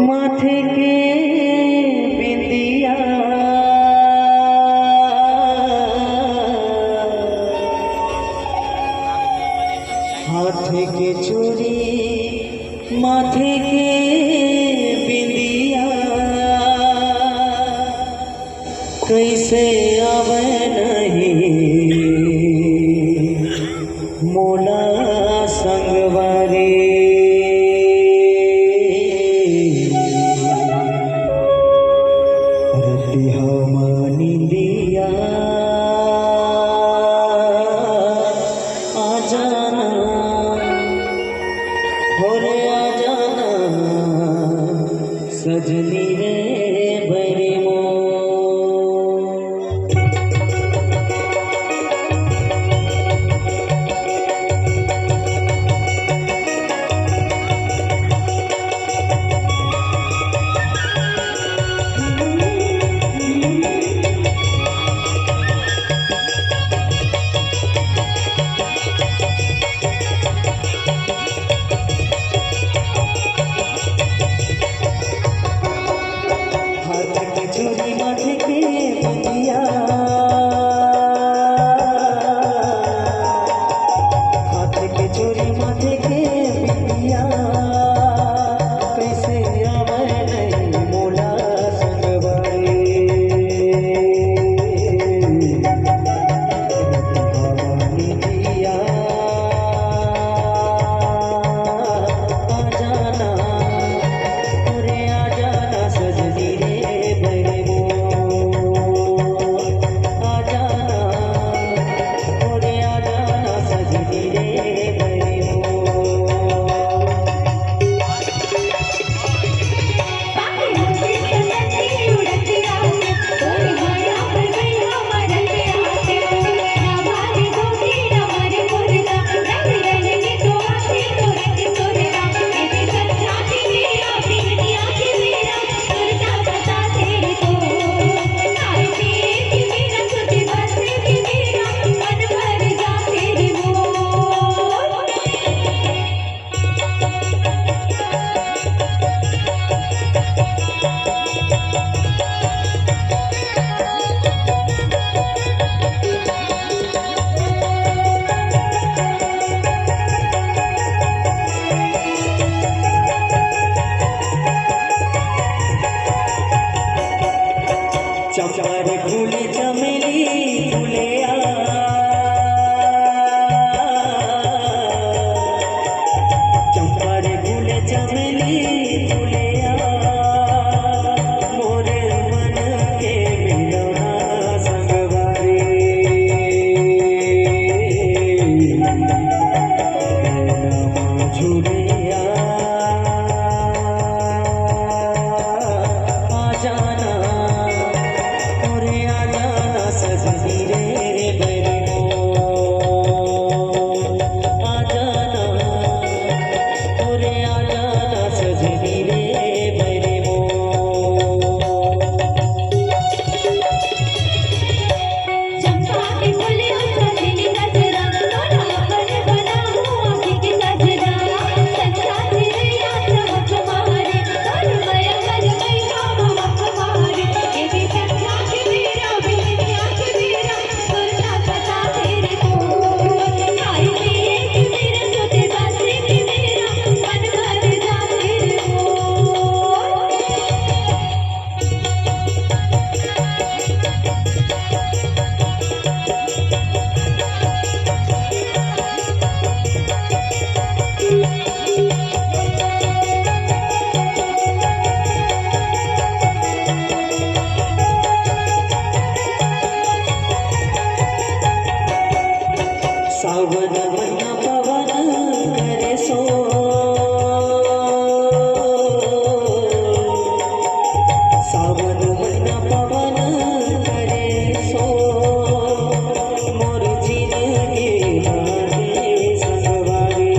माथे के बिंदिया हाथ के चूड़ी माथे के बिंदिया कैसे आवे नहीं मोला संगवारी निंदिया आ जाना हो रे आ जाना सजनी रे बड़ी मो चोरी माथे के बिंदिया हाथ के चोरी माथे के बिंदिया कैसे आवे नहीं मोला संगवारी निंदिया आ जाना रे आ जाना सजनी रे चंपारे फूले चमेली फूले चंपारे फूले चमेली फूले मोरे मन के मिलना संगवारी झूलिया आ जाना सजनी रे बड़ी आ जाना रे आ जाना सजनी रे बड़ी चंपा के फूले चमेली गजरा तोरा पर बनाऊं आँखी के गजरा संसा तेरिया चमक मारे तोर माया मन में चमक मारे ये भी संसा के मेरा बिटिया के मेरा तोरा पता तेरे को आई मेरे के मेरा सोते बासे के मेरा मन भर जा तेरे को सावन महीना पवन करे सो सावन महीना पवन करे सो मोर जिंदगी लागे संगवारी